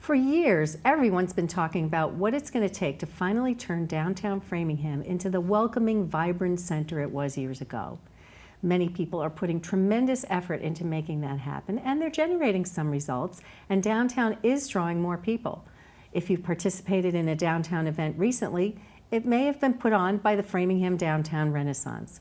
For years, everyone's been talking about what it's going to take to finally turn downtown Framingham into the welcoming, vibrant center it was years ago. Many people are putting tremendous effort into making that happen, and they're generating some results, and downtown is drawing more people. If you've participated in a downtown event recently, it may have been put on by the Framingham Downtown Renaissance.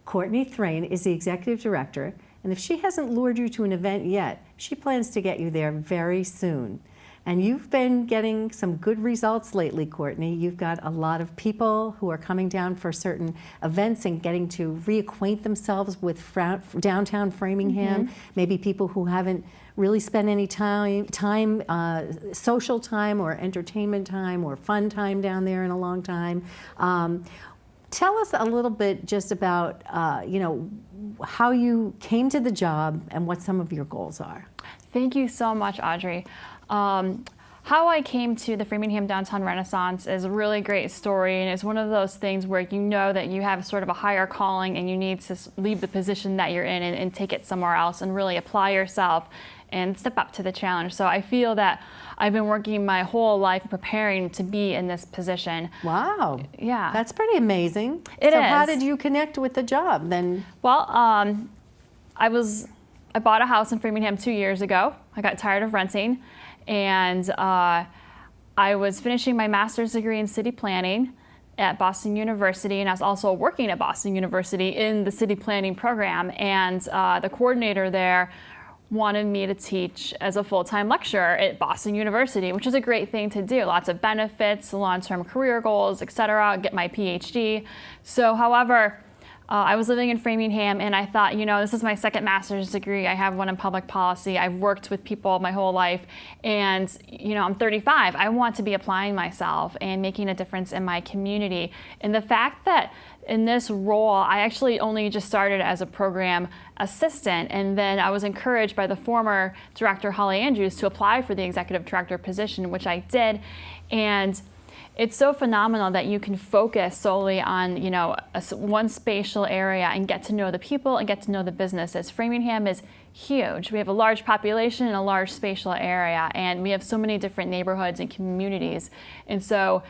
Courtney Thraen is the executive director, and if she hasn't lured you to an event yet, she plans to get you there very soon. And you've been getting some good results lately, Courtney. You've got a lot of people who are coming down for certain events and getting to reacquaint themselves with downtown Framingham. Maybe people who haven't really spent any social time or entertainment time or fun time down there in a long time. Tell us a little bit just about, how you came to the job and what some of your goals are. Thank you so much, Audrey. How I came to the Framingham Downtown Renaissance is a really great story, and it's one of those things where you know that you have sort of a higher calling and you need to leave the position that you're in and take it somewhere else and really apply yourself and step up to the challenge. So I feel that I've been working my whole life preparing to be in this position. Wow. Yeah. That's pretty amazing. It is. So how did you connect with the job then? Well, I bought a house in Framingham 2 years ago. I got tired of renting, and I was finishing my master's degree in city planning at Boston University, and I was also working at Boston University in the city planning program, and the coordinator there wanted me to teach as a full-time lecturer at Boston University, which is a great thing to do. Lots of benefits, long-term career goals, etc., get my PhD. So, however, I was living in Framingham, and I thought, this is my second master's degree. I have one in public policy. I've worked with people my whole life, and I'm 35. I want to be applying myself and making a difference in my community. And the fact that in this role, I actually only just started as a program assistant, and then I was encouraged by the former director, Holly Andrews, to apply for the executive director position, which I did. And it's so phenomenal that you can focus solely on, one spatial area and get to know the people and get to know the businesses. Framingham is huge. We have a large population in a large spatial area, and we have so many different neighborhoods and communities. And so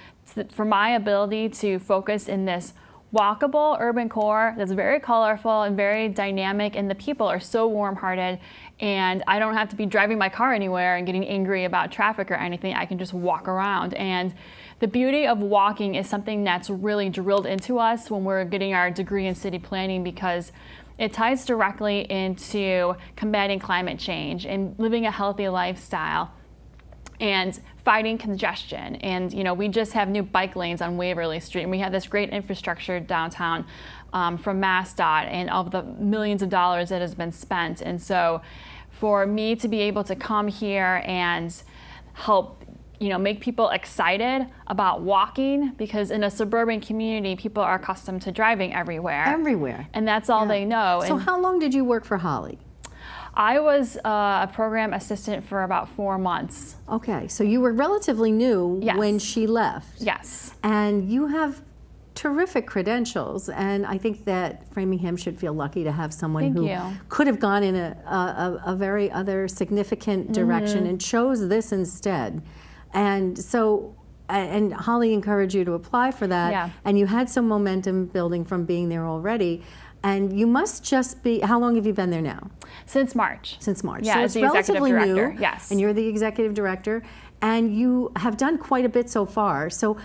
for my ability to focus in this walkable urban core that's very colorful and very dynamic, and the people are so warm-hearted, and I don't have to be driving my car anywhere and getting angry about traffic or anything. I can just walk around. And the beauty of walking is something that's really drilled into us when we're getting our degree in city planning, because it ties directly into combating climate change and living a healthy lifestyle and fighting congestion. And we just have new bike lanes on Waverly Street, and we have this great infrastructure downtown from MassDOT and of the millions of dollars that has been spent. And so for me to be able to come here and help make people excited about walking, because in a suburban community, people are accustomed to driving everywhere. Everywhere. And that's all they know. So how long did you work for Holly? I was a program assistant for about 4 months. Okay, so you were relatively new when she left. Yes. And you have terrific credentials, and I think that Framingham should feel lucky to have someone who could have gone in a very other significant direction and chose this instead. And so, and Holly encouraged you to apply for that, and you had some momentum building from being there already. And you must just be, how long have you been there now? Since March. Since March. Yeah, so as it's the executive relatively director. new. Yes. And you're the executive director, and you have done quite a bit so far. So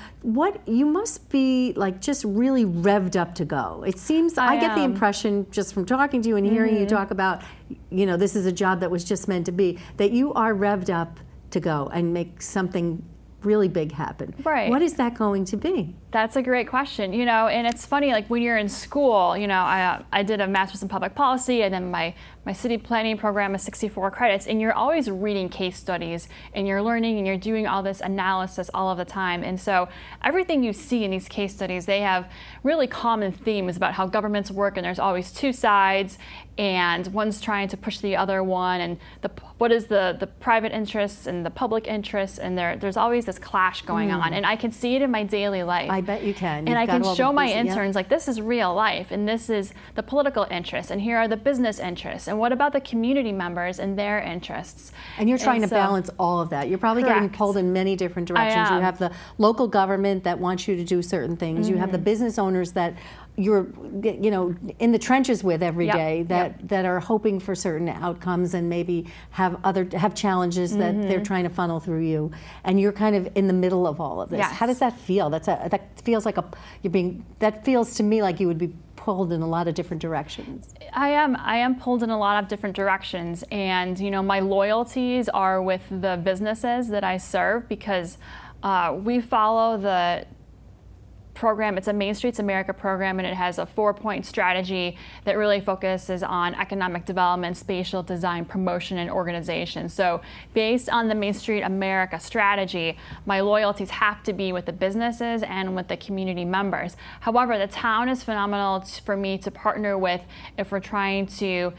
you must be like just really revved up to go. It seems, I get the impression just from talking to you and hearing you talk about, this is a job that was just meant to be, that you are revved up to go and make something really big happen. Right. What is that going to be? That's a great question. And it's funny, like when you're in school, I did a master's in public policy, and then my city planning program is 64 credits, and you're always reading case studies, and you're learning, and you're doing all this analysis all of the time. And so everything you see in these case studies, they have really common themes about how governments work, and there's always two sides, and one's trying to push the other one, and what is the private interests and the public interests, and there's always this clash going on. And I can see it in my daily life. I bet you can. And I can show my interns, like, this is real life, and this is the political interests, and here are the business interests, and and what about the community members and their interests? And you're trying to so- balance all of that. You're probably getting Correct. pulled in many different directions. You am. have the local government that wants you to do certain things. You have the business owners that you're, in the trenches with every Yep, day that are hoping for certain outcomes and maybe have challenges that they're trying to funnel through you. And you're kind of in the middle of all of this. Yes. How does that feel? That feels like that feels to me like you would be pulled in a lot of different directions. I am pulled in a lot of different directions, and my loyalties are with the businesses that I serve because we follow the program. It's a Main Streets America program, and it has a 4-point strategy that really focuses on economic development, spatial design, promotion, and organization. So based on the Main Street America strategy, my loyalties have to be with the businesses and with the community members. However, the town is phenomenal for me to partner with if we're trying to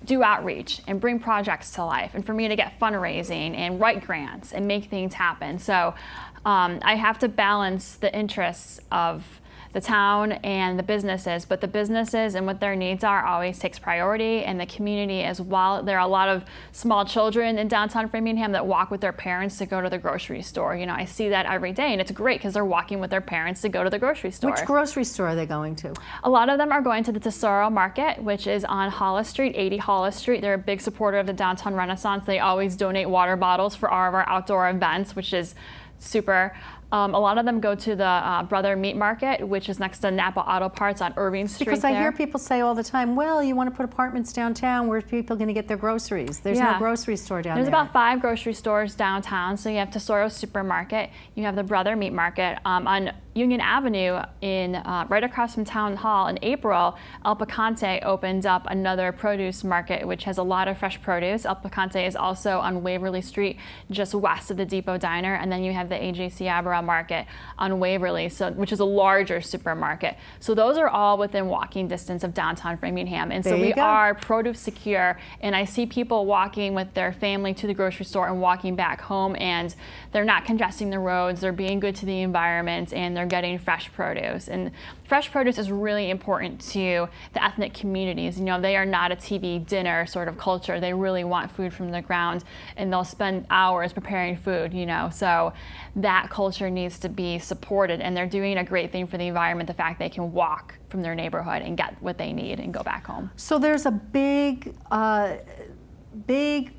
do outreach and bring projects to life, and for me to get fundraising and write grants and make things happen. So I have to balance the interests of the town and the businesses, but the businesses and what their needs are always takes priority, and the community as well. There are a lot of small children in downtown Framingham that walk with their parents to go to the grocery store. I see that every day, and it's great because they're walking with their parents to go to the grocery store. Which grocery store are they going to? A lot of them are going to the Tesoro Market, which is on Hollis Street, 80 Hollis Street. They're a big supporter of the Downtown Renaissance. They always donate water bottles for all of our outdoor events, which is super. A lot of them go to the Brother Meat Market, which is next to Napa Auto Parts on Irving Street. Because I hear people say all the time, well, you want to put apartments downtown, where's people going to get their groceries? There's no grocery store down there. There's about 5 grocery stores downtown. So you have Tesoro Supermarket, you have the Brother Meat Market. On Union Avenue, right across from Town Hall in April, El Picante opened up another produce market, which has a lot of fresh produce. El Picante is also on Waverly Street, just west of the Depot Diner. And then you have the AJ Ciabra Market on Waverly, which is a larger supermarket. So those are all within walking distance of downtown Framingham. And so we are produce secure. And I see people walking with their family to the grocery store and walking back home, and they're not congesting the roads, they're being good to the environment, and they're getting fresh produce. And fresh produce is really important to the ethnic communities. They are not a TV dinner sort of culture. They really want food from the ground, and they'll spend hours preparing food, So that culture needs to be supported, and they're doing a great thing for the environment, the fact they can walk from their neighborhood and get what they need and go back home. So there's a big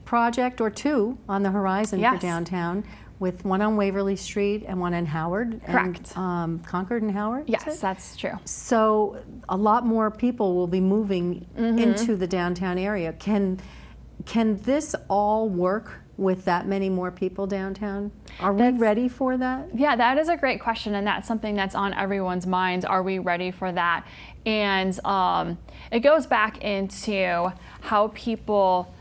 project or two on the horizon for downtown, with one on Waverly Street and one in Howard. Correct. And, Concord and Howard? Yes, that's true. So a lot more people will be moving into the downtown area. Can this all work with that many more people downtown? Are we ready for that? Yeah, that is a great question, and that's something that's on everyone's minds. Are we ready for that? And it goes back into how people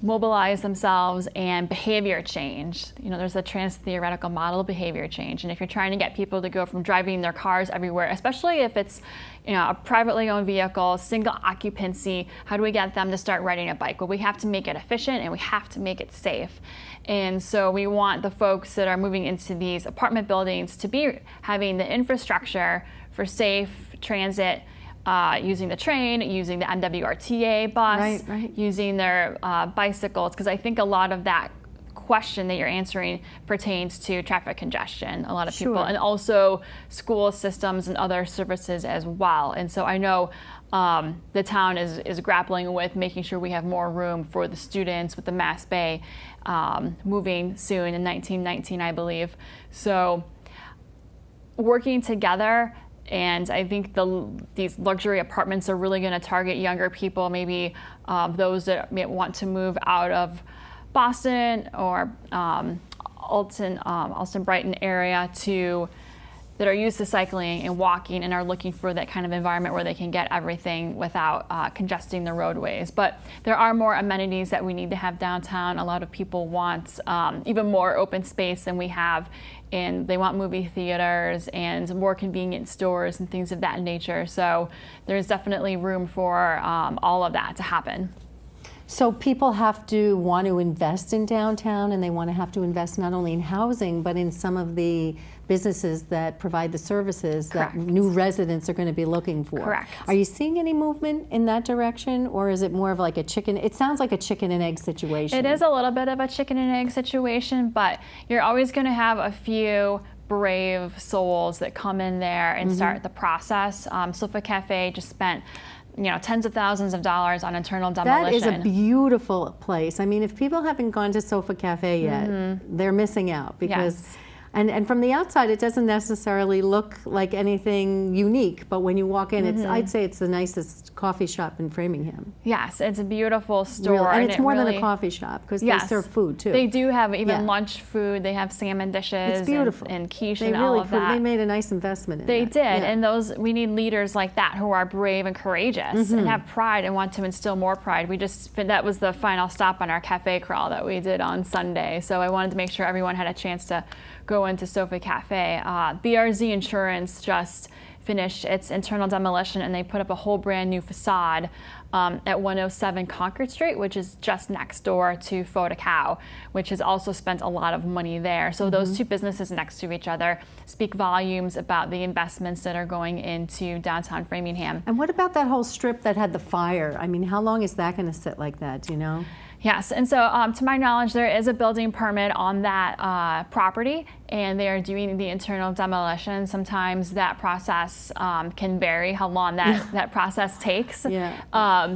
mobilize themselves and behavior change. There's a trans-theoretical model of behavior change, and if you're trying to get people to go from driving their cars everywhere, especially if it's a privately owned vehicle, single occupancy, how do we get them to start riding a bike? Well, we have to make it efficient, and we have to make it safe. And so we want the folks that are moving into these apartment buildings to be having the infrastructure for safe transit, using the train, using the MWRTA bus, using their bicycles, because I think a lot of that question that you're answering pertains to traffic congestion, a lot of people, and also school systems and other services as well. And so I know the town is grappling with making sure we have more room for the students with the Mass Bay moving soon in 1919, I believe. So working together. And I think these luxury apartments are really going to target younger people, maybe those that may want to move out of Boston or Alston Brighton area that are used to cycling and walking and are looking for that kind of environment where they can get everything without congesting the roadways. But there are more amenities that we need to have downtown. A lot of people want even more open space than we have, and they want movie theaters and more convenient stores and things of that nature. So there's definitely room for all of that to happen. So people have to want to invest in downtown, and they want to have to invest not only in housing, but in some of the businesses that provide the services Correct. that new residents are going to be looking for. Correct. Are you seeing any movement in that direction, or is it more of like a chicken? It sounds like a chicken and egg situation. It is a little bit of a chicken and egg situation, but you're always going to have a few brave souls that come in there and start the process. Sofa Cafe just spent tens of thousands of dollars on internal demolition. That is a beautiful place. I mean, if people haven't gone to Sofa Cafe yet, they're missing out because. Yes. And from the outside, it doesn't necessarily look like anything unique, but when you walk in, I'd say it's the nicest coffee shop in Framingham. Yes, it's a beautiful store. Really. And it's more than really, a coffee shop because yes, they serve food too. They do have even lunch food. They have salmon dishes. It's beautiful. And quiche they and really all of that. They made a nice investment in They that. did, Yeah. and we need leaders like that who are brave and courageous and have pride and want to instill more pride. That was the final stop on our cafe crawl that we did on Sunday. So I wanted to make sure everyone had a chance to go into Sofa Cafe. BRZ Insurance just finished its internal demolition, and they put up a whole brand new facade at 107 Concord Street, which is just next door to Foda Cow, which has also spent a lot of money there. So those two businesses next to each other speak volumes about the investments that are going into downtown Framingham. And what about that whole strip that had the fire? I mean, how long is that going to sit like that, do you know? Yes, and so to my knowledge, there is a building permit on that property, and they are doing the internal demolition. Sometimes that process can vary how long that process takes. Yeah.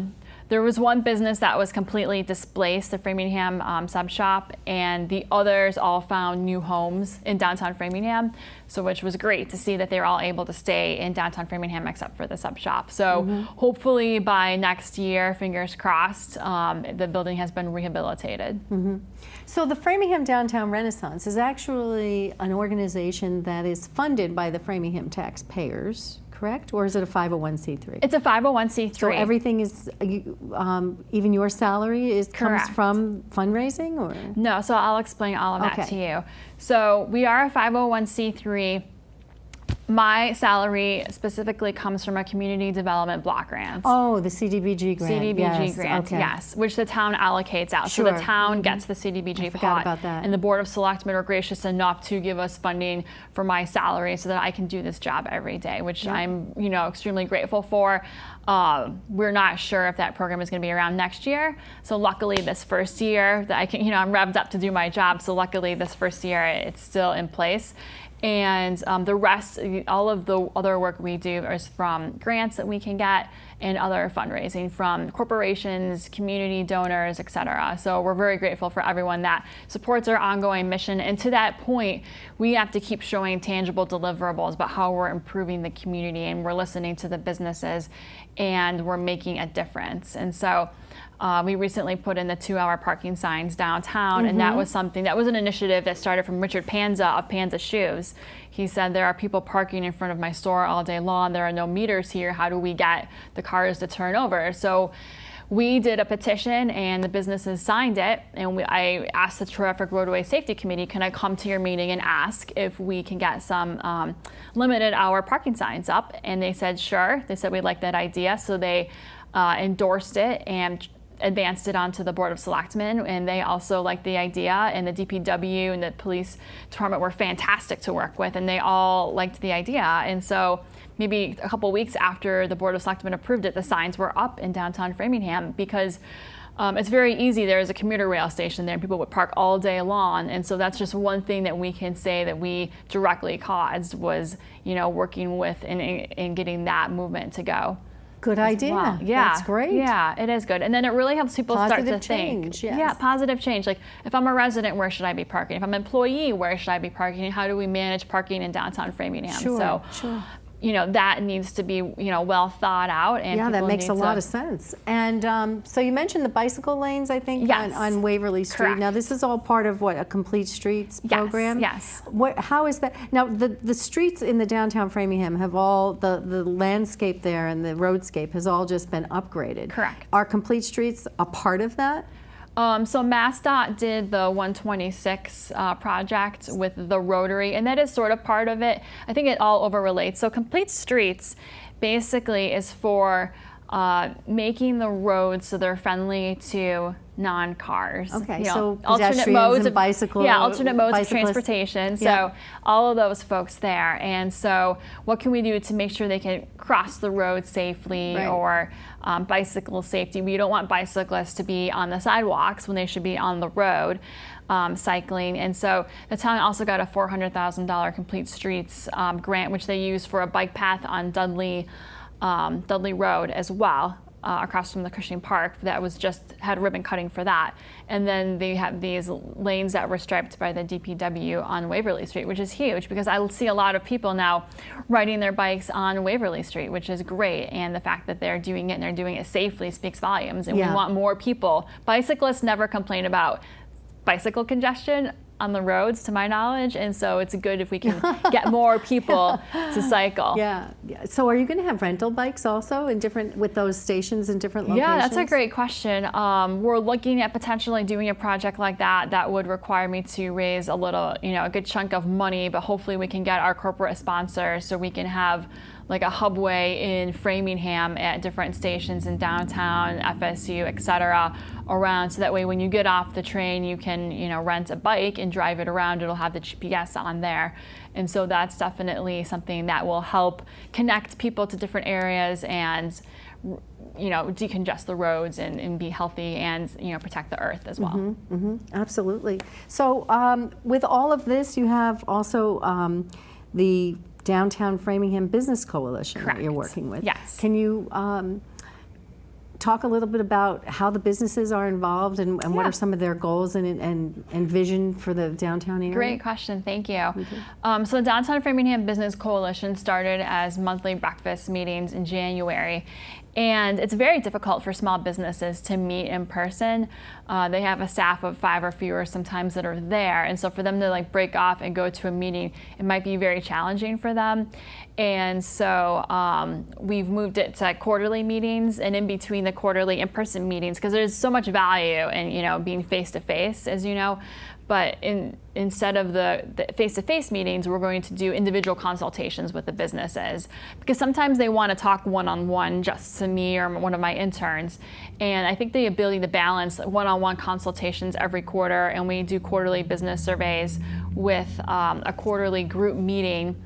There was one business that was completely displaced, the Framingham sub shop, and the others all found new homes in downtown Framingham, so which was great to see that they were all able to stay in downtown Framingham except for the sub shop. So hopefully by next year, fingers crossed, the building has been rehabilitated. So the Framingham Downtown Renaissance is actually an organization that is funded by the Framingham taxpayers, correct? Or is it a 501c3? It's a 501c3. So everything is, even your salary comes Correct. from fundraising, or? No, so I'll explain all of that to you. So we are a 501c3. My salary specifically comes from a community development block grant. Oh, the CDBG grant. CDBG yes. grant, Okay. yes, which the town allocates out. Sure. So the town gets the CDBG forgot pot, about that. and the Board of Selectmen are gracious enough to give us funding for my salary so that I can do this job every day, which I'm, extremely grateful for. We're not sure if that program is going to be around next year. So luckily, this first year that I can, I'm revved up to do my job. So luckily, this first year it's still in place. And the rest, all of the other work we do is from grants that we can get and other fundraising from corporations, community donors, et cetera. So we're very grateful for everyone that supports our ongoing mission. And to that point, we have to keep showing tangible deliverables about how we're improving the community, and we're listening to the businesses, and we're making a difference. And so we recently put in the 2-hour parking signs downtown, and that was an initiative that started from Richard Panza of Panza Shoes. He said, there are people parking in front of my store all day long. There are no meters here. How do we get the cars to turn over? So we did a petition, and the businesses signed it, and I asked the Traffic Roadway Safety Committee, can I come to your meeting and ask if we can get some limited hour parking signs up? And they said, sure. They said, we'd like that idea. So they endorsed it and advanced it onto the Board of Selectmen, and they also liked the idea, and the DPW and the police department were fantastic to work with, and they all liked the idea. And so maybe a couple weeks after the Board of Selectmen approved it, the signs were up in downtown Framingham because it's very easy. There's a commuter rail station there, and people would park all day long. And so that's just one thing that we can say that we directly caused was, working with and getting that movement to go. Good idea. Well. Yeah, that's great. Yeah, it is good. And then it really helps people start to change, think. yes. Yeah, positive change. Like if I'm a resident, where should I be parking? If I'm an employee, where should I be parking? How do we manage parking in downtown Framingham? Sure. That needs to be, well thought out. And yeah, that makes a lot of of sense. And so you mentioned the bicycle lanes, I think, yes. on Waverly Street. Correct. Now, this is all part of a Complete Streets program? Yes. How is that? Now, the streets in the downtown Framingham have all, the landscape there and the roadscape has all just been upgraded. Correct. Are Complete Streets a part of that? So MassDOT did the 126 project with the Rotary, and that is sort of part of it. I think it all overrelates. So Complete Streets basically is for making the roads so they're friendly to non-cars. Okay, You know, so alternate pedestrians modes and of bicycle- alternate modes of bicyclists. transportation. So Yeah. all of those folks there. And so what can we do to make sure they can cross the road safely, Right. or bicycle safety? We don't want bicyclists to be on the sidewalks when they should be on the road. Cycling. And so the town also got a $400,000 Complete Streets grant, which they used for a bike path on Dudley Road as well, across from the Cushing Park. That was just had ribbon cutting for that. And then they have these lanes that were striped by the DPW on Waverly Street, which is huge because I see a lot of people now riding their bikes on Waverly Street, which is great. And the fact that they're doing it and they're doing it safely speaks volumes. And Yeah. we want more people. Bicyclists never complain about bicycle congestion on the roads, to my knowledge, and so it's good if we can get more people to cycle. Yeah. So are you going to have rental bikes also in different, with those stations in different locations? Yeah, that's a great question. We're looking at potentially doing a project like that. That would require me to raise a little, a good chunk of money, but hopefully we can get our corporate sponsor so we can have like a hubway in Framingham at different stations in downtown, FSU, et cetera, around, so that way when you get off the train, you can, rent a bike and drive it around. It'll have the GPS on there. And so that's definitely something that will help connect people to different areas and, decongest the roads and be healthy and, protect the earth as well. Absolutely. So with all of this, you have also the Downtown Framingham Business Coalition Correct. that you're working with. Yes. Can you talk a little bit about how the businesses are involved and what Yeah. are some of their goals and vision for the downtown area? Great question, thank you. So the Downtown Framingham Business Coalition started as monthly breakfast meetings in January. And it's very difficult for small businesses to meet in person. They have a staff of 5 or fewer sometimes that are there. And so for them to break off and go to a meeting, it might be very challenging for them. And so we've moved it to quarterly meetings, and in between the quarterly in-person meetings, because there's so much value in being face-to-face, as you know. But instead of the face-to-face meetings, we're going to do individual consultations with the businesses, because sometimes they want to talk one-on-one just to me or one of my interns. And I think the ability to balance one-on-one consultations every quarter, and we do quarterly business surveys with a quarterly group meeting.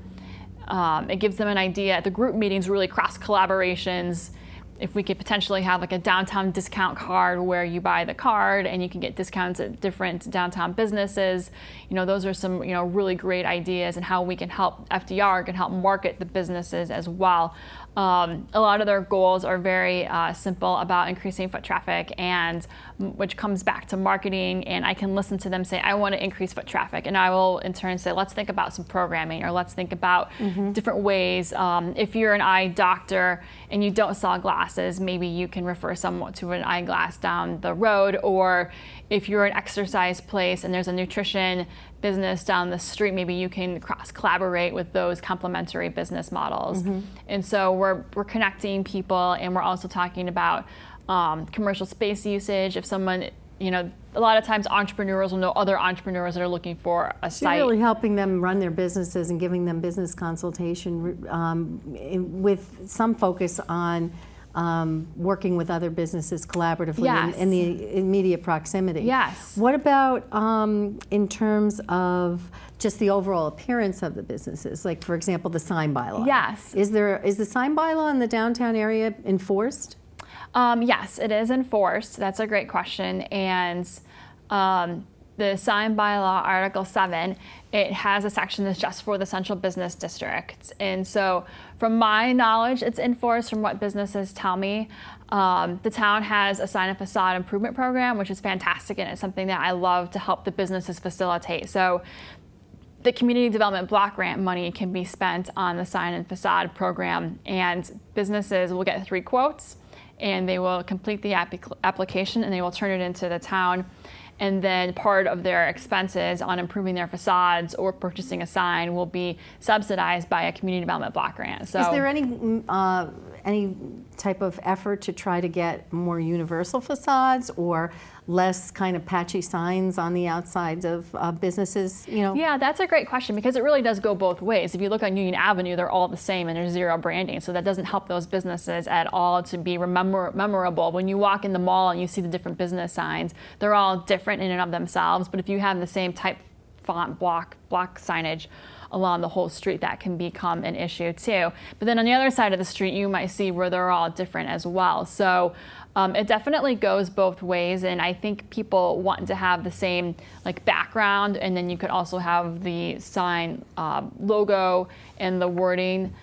It gives them an idea. The group meetings really cross collaborations. If we could potentially have a downtown discount card where you buy the card and you can get discounts at different downtown businesses, those are some really great ideas, and how we can help, FDR can help market the businesses as well. A lot of their goals are very simple about increasing foot traffic, and which comes back to marketing. And I can listen to them say, I want to increase foot traffic, and I will in turn say, let's think about some programming, or let's think about different ways. If you're an eye doctor and you don't sell glasses, maybe you can refer someone to an eyeglass down the road. Or if you're an exercise place and there's a nutrition business down the street, maybe you can cross-collaborate with those complementary business models. And so we're connecting people, and we're also talking about commercial space usage. If someone, a lot of times entrepreneurs will know other entrepreneurs that are looking for a So site. you're really helping them run their businesses and giving them business consultation with some focus on working with other businesses collaboratively Yes. in the immediate proximity. Yes. What about in terms of just the overall appearance of the businesses? Like, for example, the sign bylaw. Yes. Is the sign bylaw in the downtown area enforced? Yes, it is enforced. That's a great question. And the sign bylaw, Article 7, it has a section that's just for the central business district. And so from my knowledge, it's enforced from what businesses tell me. The town has a sign and facade improvement program, which is fantastic, and it's something that I love to help the businesses facilitate. So the community development block grant money can be spent on the sign and facade program, and businesses will get 3 quotes, and they will complete the application, and they will turn it into the town. And then part of their expenses on improving their facades or purchasing a sign will be subsidized by a community development block grant. So, is there any type of effort to try to get more universal facades, or less kind of patchy signs on the outsides of businesses, you know? Yeah, that's a great question because it really does go both ways. If you look on Union Avenue, they're all the same and there's zero branding. So that doesn't help those businesses at all to be memorable. When you walk in the mall and you see the different business signs, they're all different in and of themselves. But if you have the same type font block signage along the whole street, that can become an issue too. But then on the other side of the street, you might see where they're all different as well. So it definitely goes both ways, and I think people want to have the same like background, and then you could also have the sign logo and the wording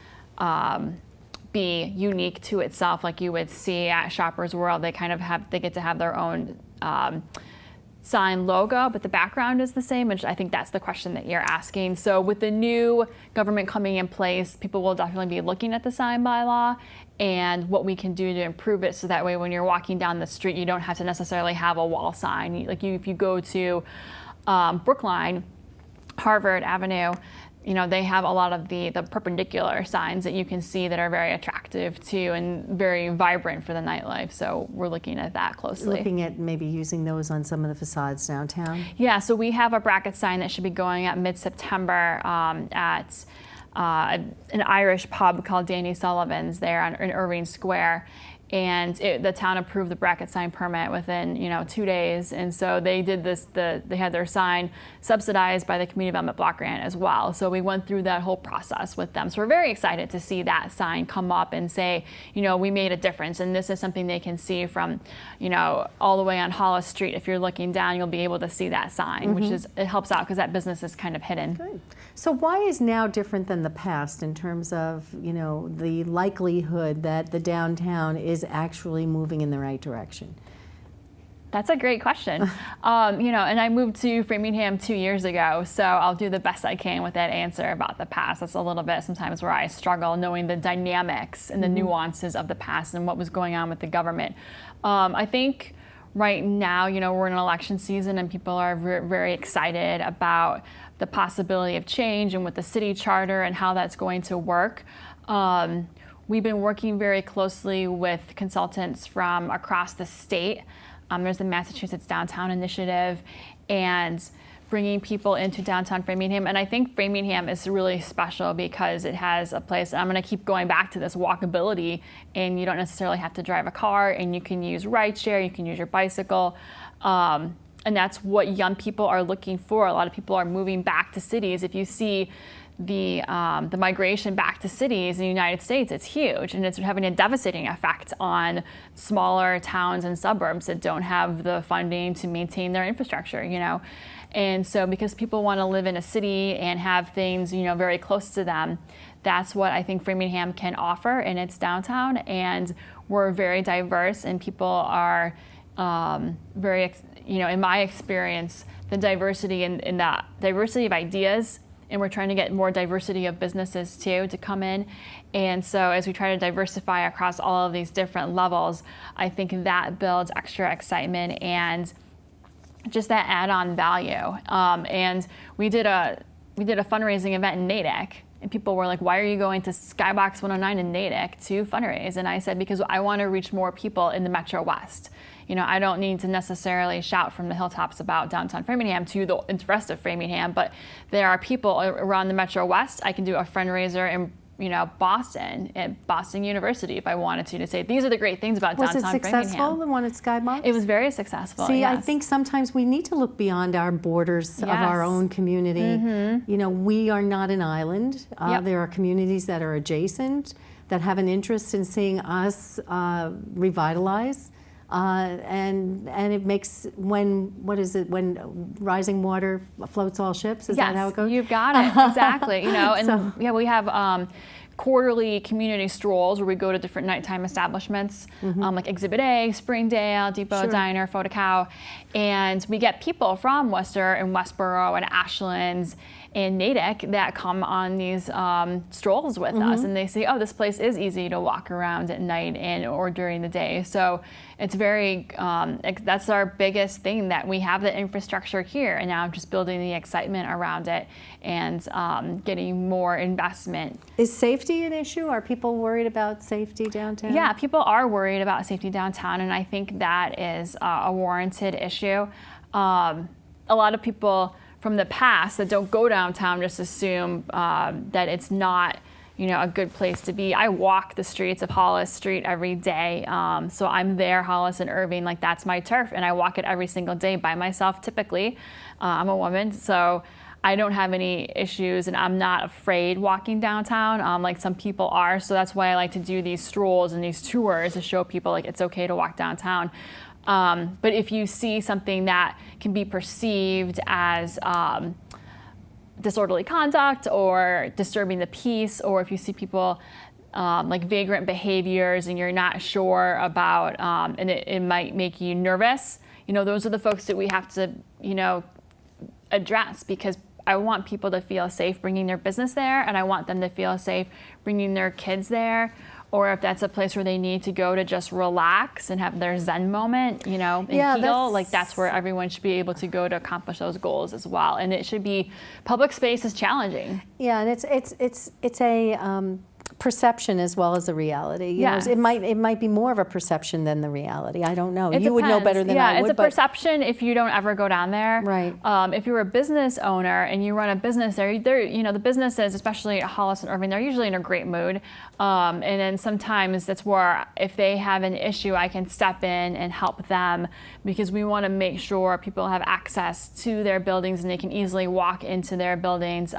be unique to itself, like you would see at Shoppers World. They get to have their own sign logo, but the background is the same, which I think that's the question that you're asking. So with the new government coming in place, people will definitely be looking at the sign bylaw and what we can do to improve it, so that way when you're walking down the street, you don't have to necessarily have a wall sign. If you go to Brookline, Harvard Avenue, you know, they have a lot of the perpendicular signs that you can see that are very attractive too and very vibrant for the nightlife. So we're looking at that closely. Looking at maybe using those on some of the facades downtown? Yeah, so we have a bracket sign that should be going at mid-September at an Irish pub called Danny Sullivan's there in Irving Square. And the town approved the bracket sign permit within 2 days, and so they did this. They had their sign subsidized by the Community Development Block Grant as well. So we went through that whole process with them. So we're very excited to see that sign come up and say, we made a difference, and this is something they can see from, all the way on Hollis Street. If you're looking down, you'll be able to see that sign, which it helps out because that business is kind of hidden. Good. So why is now different than the past in terms of the likelihood that the downtown is actually moving in the right direction? That's a great question. And I moved to Framingham 2 years ago, so I'll do the best I can with that answer about the past. That's a little bit sometimes where I struggle knowing the dynamics and the nuances of the past and what was going on with the government. I think right now, we're in an election season and people are very excited about the possibility of change and with the city charter and how that's going to work. We've been working very closely with consultants from across the state. There's the Massachusetts Downtown Initiative and bringing people into downtown Framingham. And I think Framingham is really special because it has a place, I'm going to keep going back to this walkability, and you don't necessarily have to drive a car, and you can use rideshare, you can use your bicycle. And that's what young people are looking for. A lot of people are moving back to cities. If you see the migration back to cities in the United States, it's huge, and it's having a devastating effect on smaller towns and suburbs that don't have the funding to maintain their infrastructure, And so because people want to live in a city and have things, very close to them, that's what I think Framingham can offer in its downtown. And we're very diverse, and people are very, in my experience, the diversity in that diversity of ideas, and we're trying to get more diversity of businesses too to come in. And so as we try to diversify across all of these different levels, I think that builds extra excitement and just that add-on value. And we did a fundraising event in Natick, and people were like, why are you going to Skybox 109 in Natick to fundraise? And I said, because I want to reach more people in the Metro West. I don't need to necessarily shout from the hilltops about downtown Framingham to the rest of Framingham, but there are people around the Metro West. I can do a fundraiser in Boston, at Boston University, if I wanted to say, these are the great things about downtown Framingham. Was it successful, the one at Skybox? It was very successful. See, yes. I think sometimes we need to look beyond our borders of our own community. We are not an island. There are communities that are adjacent, that have an interest in seeing us revitalize. And it makes, when rising water floats all ships, is that how it goes? You've got it, exactly. We have quarterly community strolls where we go to different nighttime establishments, like Exhibit A, Springdale, Depot Diner, Photo Cow, and we get people from Worcester and Westboro and Ashlands in Natick that come on these strolls with us, and they say, oh, this place is easy to walk around at night and or during the day. So it's very, that's our biggest thing, that we have the infrastructure here, and now just building the excitement around it and getting more investment. Is safety an issue? Are people worried about safety downtown? Yeah, people are worried about safety downtown, and I think that is a warranted issue. A lot of people from the past that don't go downtown just assume that it's not, a good place to be. I walk the streets of Hollis Street every day, so I'm there, Hollis and Irving, like that's my turf, and I walk it every single day by myself typically. I'm a woman, so I don't have any issues, and I'm not afraid walking downtown like some people are. So that's why I like to do these strolls and these tours to show people like it's okay to walk downtown. But if you see something that can be perceived as disorderly conduct or disturbing the peace, or if you see people like vagrant behaviors and you're not sure about, and it might make you nervous, those are the folks that we have to, address, because I want people to feel safe bringing their business there, and I want them to feel safe bringing their kids there, or if that's a place where they need to go to just relax and have their Zen moment, and heal, like that's where everyone should be able to go to accomplish those goals as well. And it should be, public space is challenging. Yeah, and it's a perception as well as a reality. Yes. It might be more of a perception than the reality. I don't know. It You would know depends. better than I would. Yeah, it's a perception if you don't ever go down there. Right. If you're a business owner and you run a business there, the businesses, especially at Hollis and Irving, they're usually in a great mood. And then sometimes that's where, if they have an issue, I can step in and help them, because we want to make sure people have access to their buildings and they can easily walk into their buildings.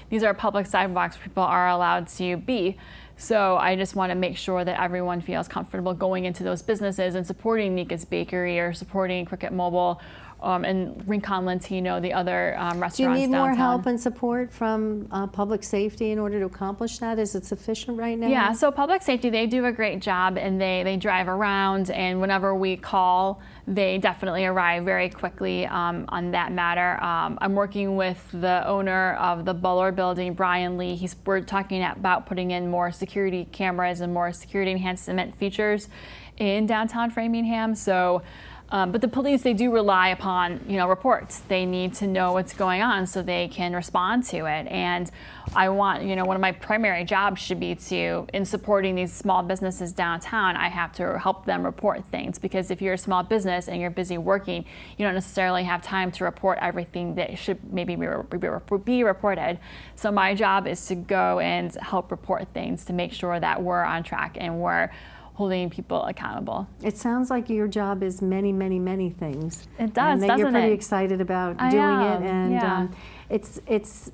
These are public sidewalks people are allowed to be. So I just want to make sure that everyone feels comfortable going into those businesses and supporting Nika's Bakery or supporting Cricket Mobile and Rincon Lentino, the other restaurants downtown. Do you need more help and support from public safety in order to accomplish that? Is it sufficient right now? Yeah, so public safety, they do a great job, and they drive around, and whenever we call, they definitely arrive very quickly on that matter. I'm working with the owner of the Bullard building, Brian Lee. We're talking about putting in more security cameras and more security enhancement features in downtown Framingham. So, but the police, they do rely upon, reports. They need to know what's going on so they can respond to it. And I want, one of my primary jobs should be in supporting these small businesses downtown, I have to help them report things, because if you're a small business and you're busy working, you don't necessarily have time to report everything that should maybe be reported. So my job is to go and help report things to make sure that we're on track and we're holding people accountable. It sounds like your job is many, many, many things. It does, and that doesn't you're pretty it? excited about I doing am, it, and yeah. It's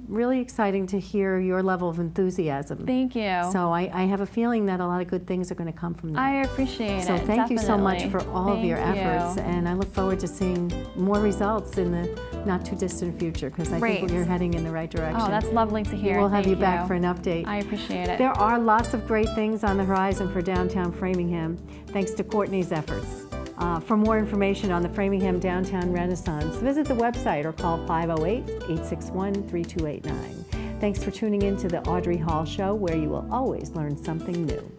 really exciting to hear your level of enthusiasm. Thank you. So I have a feeling that a lot of good things are going to come from that. I appreciate it. So thank you so much definitely. for all of your Thank efforts, you. and I look forward to seeing more results in the not too distant future, because I think Great. you're heading in the right direction. Oh, that's lovely to hear. We'll have Thank you back for an update. I appreciate it. There are lots of great things on the horizon for downtown Framingham, thanks to Courtney's efforts. For more information on the Framingham Downtown Renaissance, visit the website or call 508-861-3289. Thanks for tuning in to the Audrey Hall Show, where you will always learn something new.